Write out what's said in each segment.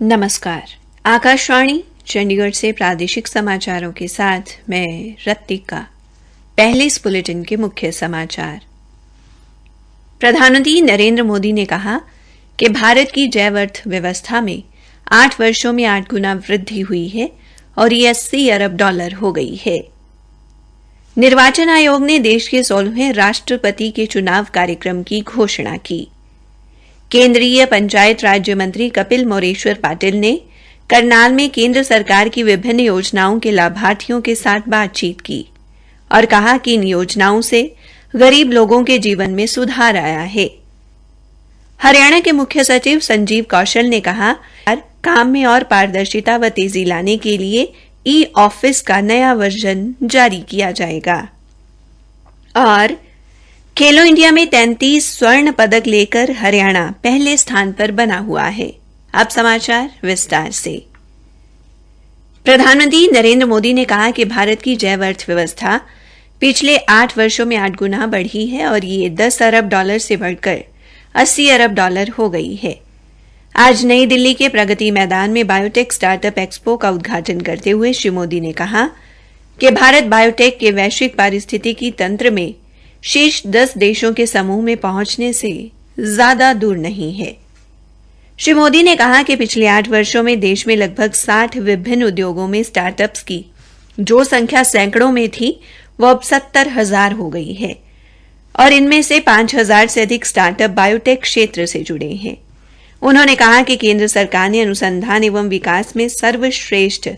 नमस्कार। आकाशवाणी चंडीगढ़ से प्रादेशिक समाचारों के साथ मैं रत्तिका। पहले इस बुलेटिन के मुख्य समाचार। प्रधानमंत्री नरेंद्र मोदी ने कहा कि भारत की जैव अर्थव्यवस्था में 8 वर्षों में 8 गुना वृद्धि हुई है और ये $80 अरब हो गई है। निर्वाचन आयोग ने देश के 16वें राष्ट्रपति के चुनाव कार्यक्रम की घोषणा की। केंद्रीय पंचायत राज्य मंत्री कपिल मोरेश्वर पाटिल ने करनाल में केंद्र सरकार की विभिन्न योजनाओं के लाभार्थियों के साथ बातचीत की और कहा कि इन योजनाओं से गरीब लोगों के जीवन में सुधार आया है। हरियाणा के मुख्य सचिव संजीव कौशल ने कहा, काम में और पारदर्शिता व तेजी लाने के लिए ई-ऑफिस का नया वर्जन जारी किया जाएगा। और खेलो इंडिया में 33 स्वर्ण पदक लेकर हरियाणा पहले स्थान पर बना हुआ है। अब समाचार विस्तार से। प्रधानमंत्री नरेंद्र मोदी ने कहा कि भारत की जैव अर्थव्यवस्था पिछले 8 वर्षों में 8 गुना बढ़ी है और ये $10 अरब से बढ़कर $80 अरब हो गई है। आज नई दिल्ली के प्रगति मैदान में बायोटेक स्टार्टअप एक्सपो का उद्घाटन करते हुए श्री मोदी ने कहा कि भारत बायोटेक के वैश्विक पारिस्थितिकी तंत्र में शीर्ष 10 देशों के समूह में पहुंचने से ज्यादा दूर नहीं है। श्री मोदी ने कहा कि पिछले 8 वर्षों में देश में लगभग 60 विभिन्न उद्योगों में स्टार्टअप्स की जो संख्या सैकड़ों में थी वो अब 70,000 हो गई है और इनमें से 5,000 से अधिक स्टार्टअप बायोटेक क्षेत्र से जुड़े हैं। उन्होंने कहा कि केंद्र सरकार ने अनुसंधान एवं विकास में सर्वश्रेष्ठ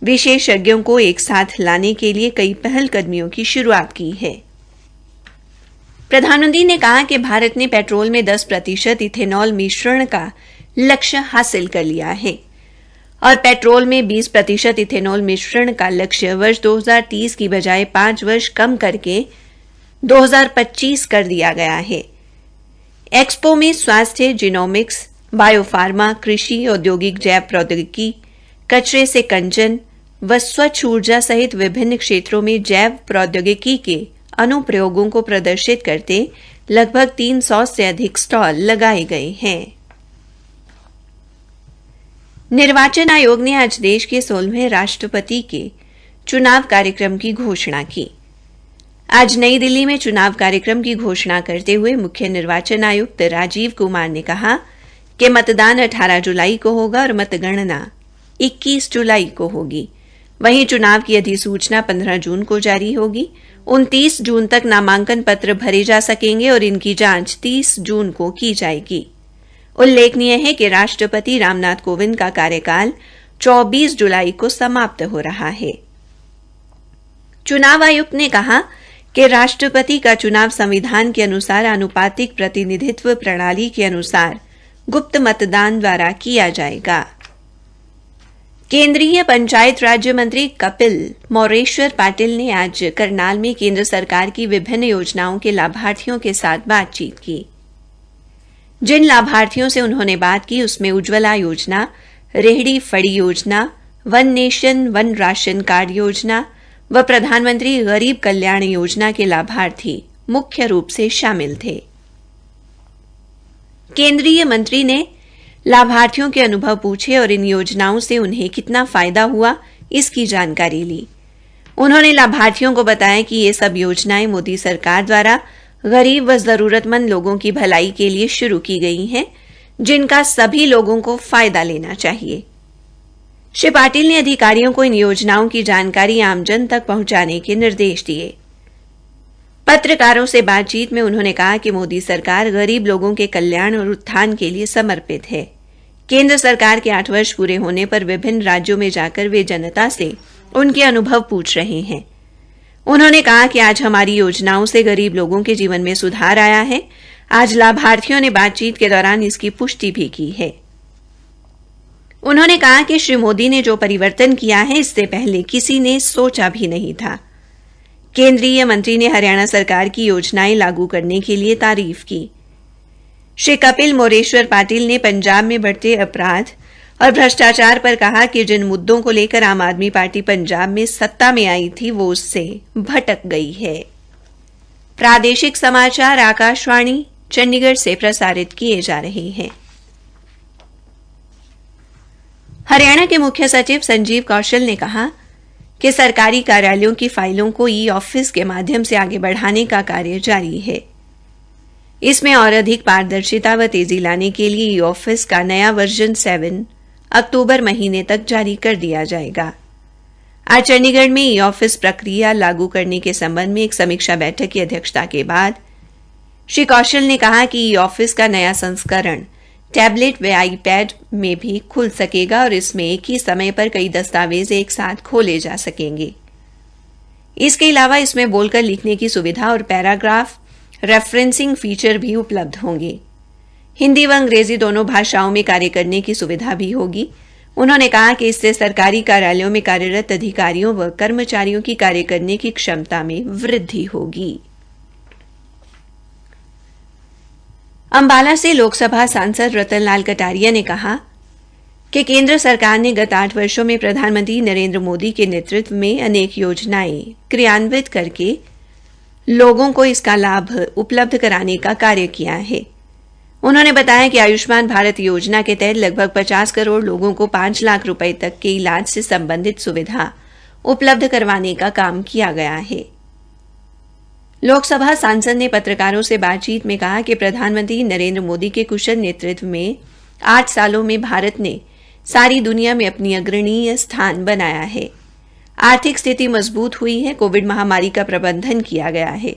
विशेषज्ञों को एक साथ लाने के लिए कई पहलकदमियों की शुरुआत की है। प्रधानमंत्री ने कहा कि भारत ने पेट्रोल में 10% इथेनॉल मिश्रण का लक्ष्य हासिल कर लिया है और पेट्रोल में 20% इथेनॉल मिश्रण का लक्ष्य वर्ष 2030 की बजाय 5 वर्ष कम करके 2025 कर दिया गया है। एक्सपो में स्वास्थ्य, जीनोमिक्स, बायोफार्मा, कृषि, औद्योगिक जैव प्रौद्योगिकी, कचरे से कंचन व स्वच्छ ऊर्जा सहित विभिन्न क्षेत्रों में जैव प्रौद्योगिकी के अनुप्रयोगों को प्रदर्शित करते लगभग 300 से अधिक स्टॉल लगाए गए हैं। निर्वाचन आयोग ने आज देश के 16वें राष्ट्रपति के चुनाव कार्यक्रम की घोषणा की। आज नई दिल्ली में चुनाव कार्यक्रम की घोषणा करते हुए मुख्य निर्वाचन आयुक्त राजीव कुमार ने कहा कि मतदान 18 जुलाई को होगा और मतगणना 21 जुलाई को होगी। वहीं चुनाव की अधिसूचना 15 जून को जारी होगी। 29 जून तक नामांकन पत्र भरे जा सकेंगे और इनकी जांच 30 जून को की जाएगी। उल्लेखनीय है कि राष्ट्रपति रामनाथ कोविंद का कार्यकाल 24 जुलाई को समाप्त हो रहा है। चुनाव आयुक्त ने कहा कि राष्ट्रपति का चुनाव संविधान के अनुसार आनुपातिक प्रतिनिधित्व प्रणाली के अनुसार गुप्त मतदान द्वारा किया जाएगा। केंद्रीय पंचायत राज्य मंत्री कपिल मोरेश्वर पाटिल ने आज करनाल में केंद्र सरकार की विभिन्न योजनाओं के लाभार्थियों के साथ बातचीत की। जिन लाभार्थियों से उन्होंने बात की उसमें उज्ज्वला योजना, रेहड़ी फड़ी योजना, one nation one ration card योजना व प्रधानमंत्री गरीब कल्याण योजना के लाभार्थी मुख्य रूप से शामिल थे। केंद्रीय मंत्री ने लाभार्थियों के अनुभव पूछे और इन योजनाओं से उन्हें कितना फायदा हुआ इसकी जानकारी ली। उन्होंने लाभार्थियों को बताया कि ये सब योजनाएं मोदी सरकार द्वारा गरीब व जरूरतमंद लोगों की भलाई के लिए शुरू की गई हैं, जिनका सभी लोगों को फायदा लेना चाहिए। श्री पाटिल ने अधिकारियों को इन योजनाओं की जानकारी आमजन तक पहुंचाने के निर्देश दिए। पत्रकारों से बातचीत में उन्होंने कहा कि मोदी सरकार गरीब लोगों के कल्याण और उत्थान के लिए समर्पित है। केंद्र सरकार के 8 वर्ष पूरे होने पर विभिन्न राज्यों में जाकर वे जनता से उनके अनुभव पूछ रहे हैं। उन्होंने कहा कि आज हमारी योजनाओं से गरीब लोगों के जीवन में सुधार आया है। आज लाभार्थियों ने बातचीत के दौरान इसकी पुष्टि भी की है। उन्होंने कहा कि श्री मोदी ने जो परिवर्तन किया है इससे पहले किसी ने सोचा भी नहीं था। केंद्रीय मंत्री ने हरियाणा सरकार की योजनाएं लागू करने के लिए तारीफ की। श्री कपिल मोरेश्वर पाटिल ने पंजाब में बढ़ते अपराध और भ्रष्टाचार पर कहा कि जिन मुद्दों को लेकर आम आदमी पार्टी पंजाब में सत्ता में आई थी वो उससे भटक गई है। प्रादेशिक समाचार आकाशवाणी चंडीगढ़ से प्रसारित किए जा रहे हैं। हरियाणा के मुख्य सचिव संजीव कौशल ने कहा कि सरकारी कार्यालयों की फाइलों को ई ऑफिस के माध्यम से आगे बढ़ाने का कार्य जारी है। इसमें और अधिक पारदर्शिता व तेजी लाने के लिए ई ऑफिस का नया वर्जन 7 अक्टूबर महीने तक जारी कर दिया जाएगा। आज चंडीगढ़ में ई ऑफिस प्रक्रिया लागू करने के संबंध में एक समीक्षा बैठक की अध्यक्षता के बाद श्री कौशल ने कहा कि ई ऑफिस का नया संस्करण टैबलेट व आईपैड में भी खुल सकेगा और इसमें एक ही समय पर कई दस्तावेज एक साथ खोले जा सकेंगे। इसके अलावा इसमें बोलकर लिखने की सुविधा और पैराग्राफ रेफरेंसिंग फीचर भी उपलब्ध होंगे। हिंदी व अंग्रेजी दोनों भाषाओं में कार्य करने की सुविधा भी होगी। उन्होंने कहा कि इससे सरकारी कार्यालयों में कार्यरत अधिकारियों व कर्मचारियों की कार्य करने की क्षमता में वृद्धि होगी। अंबाला से लोकसभा सांसद रतनलाल कटारिया ने कहा कि केंद्र सरकार ने गत 8 वर्षों में प्रधानमंत्री नरेंद्र मोदी के नेतृत्व में अनेक योजनाएं क्रियान्वित करके लोगों को इसका लाभ उपलब्ध कराने का कार्य किया है। उन्होंने बताया कि आयुष्मान भारत योजना के तहत लगभग 50 करोड़ लोगों को 5 लाख रुपए तक के इलाज से संबंधित सुविधा उपलब्ध करवाने का काम किया गया है। लोकसभा सांसद ने पत्रकारों से बातचीत में कहा कि प्रधानमंत्री नरेंद्र मोदी के कुशल नेतृत्व में 8 सालों में भारत ने सारी दुनिया में अपनी अग्रणीय स्थान बनाया है। आर्थिक स्थिति मजबूत हुई है। कोविड महामारी का प्रबंधन किया गया है।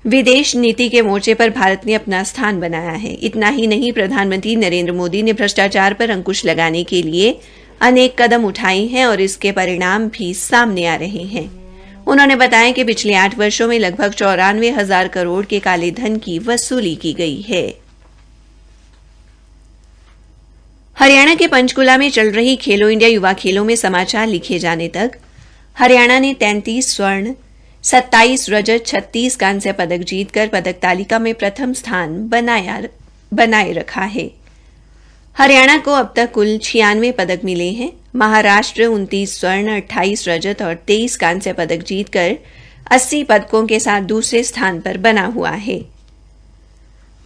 विदेश नीति के मोर्चे पर भारत ने अपना स्थान बनाया है। इतना ही नहीं, प्रधानमंत्री नरेंद्र मोदी ने भ्रष्टाचार पर अंकुश लगाने के लिए अनेक कदम उठाए हैं और इसके परिणाम भी सामने आ रहे हैं। उन्होंने बताया कि पिछले 8 वर्षों में लगभग 94,000 करोड़ के काले धन की वसूली की गई है। हरियाणा के पंचकुला में चल रही खेलो इंडिया युवा खेलों में समाचार लिखे जाने तक हरियाणा ने 33 स्वर्ण, 27 रजत, 36 कांस्य पदक जीतकर पदक तालिका में प्रथम स्थान बनाए रखा है। हरियाणा को अब तक कुल 96 पदक मिले हैं। महाराष्ट्र 29 स्वर्ण, 28 रजत और 23 कांस्य पदक जीतकर 80 पदकों के साथ दूसरे स्थान पर बना हुआ है।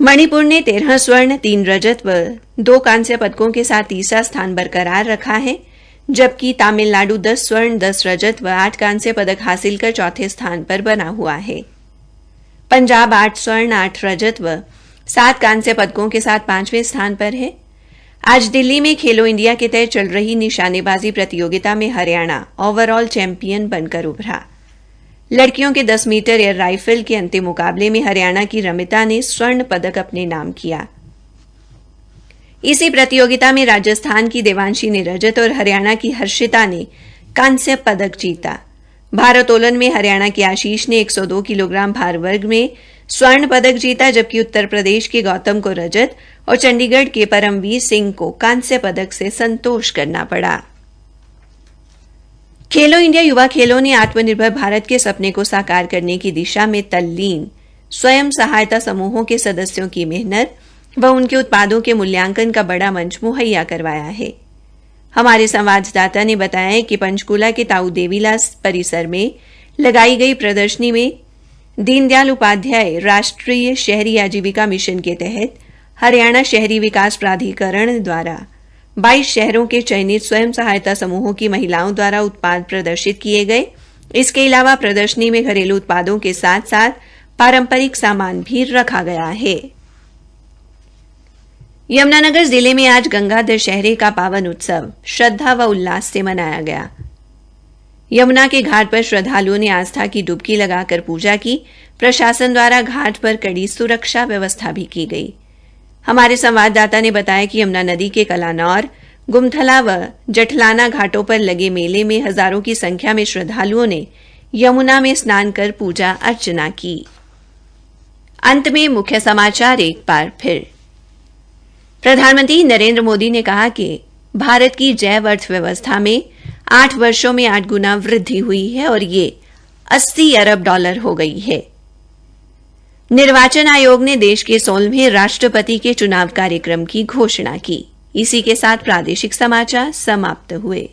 मणिपुर ने 13 स्वर्ण, 3 रजत व 2 कांस्य पदकों के साथ तीसरा स्थान बरकरार रखा है, जबकि तमिलनाडु 10 स्वर्ण, 10 रजत व 8 कांस्य पदक हासिल कर चौथे स्थान पर बना हुआ है। पंजाब 8 स्वर्ण, 8 रजत व 7 कांस्य पदकों के साथ 5वें स्थान पर है। आज दिल्ली में खेलो इंडिया के तहत चल रही निशानेबाजी प्रतियोगिता में हरियाणा ओवरऑल चैंपियन बनकर उभरा। लड़कियों के 10 मीटर एयर राइफल के अंतिम मुकाबले में हरियाणा की रमिता ने स्वर्ण पदक अपने नाम किया। इसी प्रतियोगिता में राजस्थान की देवांशी ने रजत और हरियाणा की हर्षिता ने कांस्य पदक जीता। भारोत्तोलन में हरियाणा के आशीष ने 102 किलोग्राम भार वर्ग में स्वर्ण पदक जीता, जबकि उत्तर प्रदेश के गौतम को रजत और चंडीगढ़ के परमवीर सिंह को कांस्य पदक से संतोष करना पड़ा। खेलो इंडिया युवा खेलों ने आत्मनिर्भर भारत के सपने को साकार करने की दिशा में तल्लीन स्वयं सहायता समूहों के सदस्यों की मेहनत व उनके उत्पादों के मूल्यांकन का बड़ा मंच मुहैया करवाया है। हमारे संवाददाता ने बताया कि पंचकूला के ताऊ देवीलाल परिसर में लगाई गई प्रदर्शनी में दीनदयाल उपाध्याय राष्ट्रीय शहरी आजीविका मिशन के तहत हरियाणा शहरी विकास प्राधिकरण द्वारा 22 शहरों के चयनित स्वयं सहायता समूहों की महिलाओं द्वारा उत्पाद प्रदर्शित किए गए। इसके अलावा प्रदर्शनी में घरेलू उत्पादों के साथ साथ पारंपरिक सामान भी रखा गया है। यमुनानगर जिले में आज गंगा दशहरे का पावन उत्सव श्रद्धा व उल्लास से मनाया गया। यमुना के घाट पर श्रद्धालुओं ने आस्था की डुबकी लगाकर पूजा की। प्रशासन द्वारा घाट पर कड़ी सुरक्षा व्यवस्था भी की गई। हमारे संवाददाता ने बताया कि यमुना नदी के कलानौर, गुमथला व जठलाना घाटों पर लगे मेले में हजारों की संख्या में श्रद्धालुओं ने यमुना में स्नान कर पूजा अर्चना की। अंत में मुख्य समाचार एक बार फिर। प्रधानमंत्री नरेंद्र मोदी ने कहा कि भारत की जैव अर्थव्यवस्था में 8 वर्षों में 8 गुना वृद्धि हुई है और ये $80 अरब हो गई है। निर्वाचन आयोग ने देश के 16वें राष्ट्रपति के चुनाव कार्यक्रम की घोषणा की। इसी के साथ प्रादेशिक समाचार समाप्त हुए।